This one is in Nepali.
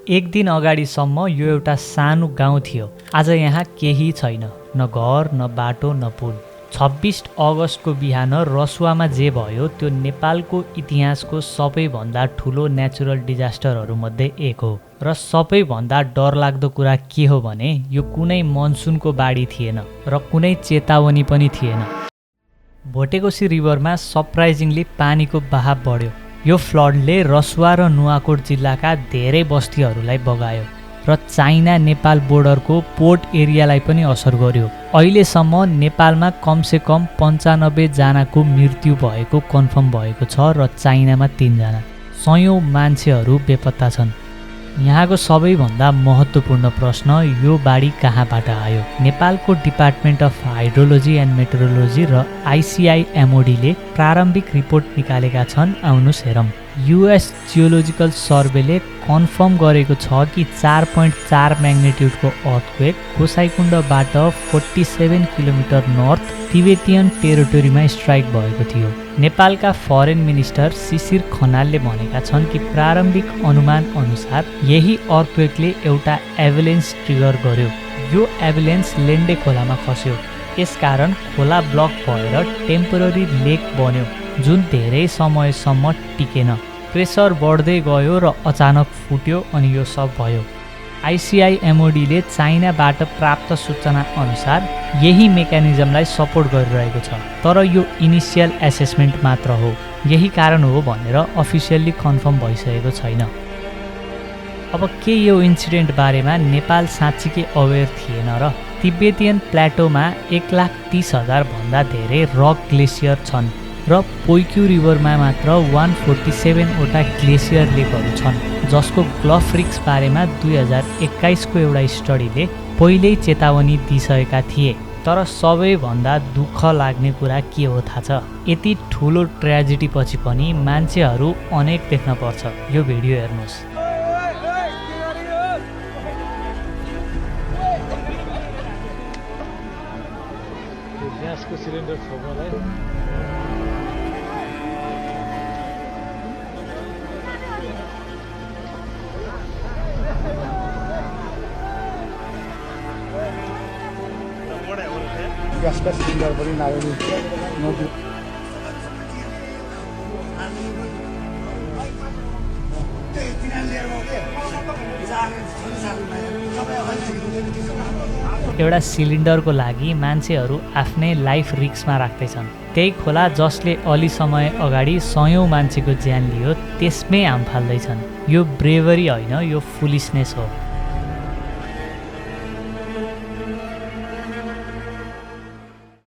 एक दिन अगाडिसम्म यो एउटा सानो गाउँ थियो। आज यहाँ केही छैन, न घर, न बाटो, न पुल। 26 अगस्तको बिहान रसुवामा जे भयो त्यो नेपालको इतिहासको सबैभन्दा ठुलो नेचुरल डिजास्टरहरूमध्ये एक हो। र सबैभन्दा डरलाग्दो कुरा के हो भने यो कुनै मनसुनको बाढी थिएन र कुनै चेतावनी पनि थिएन। भोटेकोसी रिभरमा सरप्राइजिङली पानीको बहाव बढ्यो। यो फ्लडले रसुवा र नुवाकोट जिल्लाका धेरै बस्तीहरूलाई बगायो र चाइना नेपाल बोर्डरको पोर्ट एरियालाई पनि असर गर्यो। अहिलेसम्म नेपालमा कमसेकम 95 जनाको मृत्यु भएको कन्फर्म भएको छ र चाइनामा 3 जना। सयौं मान्छेहरू बेपत्ता छन्। यहाँको सबैभन्दा महत्त्वपूर्ण प्रश्न यो बाढी कहाँबाट आयो? नेपालको department of hydrology and metrology र ICIMODले प्रारम्भिक रिपोर्ट निकालेका छन्। आउनुस् हेरौँ। US जियोलोजिकल सर्वेले कन्फर्म गरेको छ कि 4.4 म्याग्निट्युडको अर्थक्वेक गोसाइकुण्डबाट 47 किलोमिटर नर्थ तिबेटियन टेरिटोरीमा स्ट्राइक भएको थियो। नेपालका फरेन मिनिस्टर शिशिर खनालले भनेका छन् कि प्रारम्भिक अनुमान अनुसार यही अर्थक्वेकले एउटा एभलेन्स ट्रिगर गर्यो। यो एभलेन्स लेन्डे खोलामा खस्यो। यसकारण खोला ब्लक भएर टेम्पोररी लेक बन्यो जुन धेरै समयसम्म टिकेन। प्रेसर बढ्दै गयो र अचानक फुट्यो अनि यो सब भयो। ICIMODले चाइनाबाट प्राप्त सूचना अनुसार यही मेकानिजमलाई सपोर्ट गरिरहेको छ, तर यो इनिसियल एसेसमेन्ट मात्र हो। यही कारण हो भनेर अफिसियल्ली कन्फर्म भइसकेको छैन। अब के यो इन्सिडेन्ट बारेमा नेपाल साँच्चीकै अवेर थिएन र? तिब्बतियन प्लाटोमा 1,30,000 भन्दा धेरै रक ग्लेसियर छन् र पोइक्यू रिभरमा मात्र 147 वटा ग्लेसियर लेकहरू छन्, जसको ग्लफ रिक्स बारेमा 2021 को एउटा स्टडीले पहिल्यै चेतावनी दिइसकेका थिए। तर सबैभन्दा दुःख लाग्ने कुरा के हो थाहा छ? यति ठुलो ट्रेजेडी पछि पनि मान्छेहरू अनेक देख्न पर्छ। यो भिडियो हेर्नुहोस्। ग्यासको सिलिन्डर छोड्नलाई ग्यासका सिलिन्डर पनि लाग्यो। एउटा सिलिन्डरको लागि मान्छेहरू आफ्नै लाइफ रिस्कमा राख्दैछन्। त्यही खोला जसले अलि समय अगाडि सयौं मान्छेको ज्यान लियो त्यसमै हाम फाल्दैछन्। यो ब्रेभरी होइन, यो फुलिसनेस हो।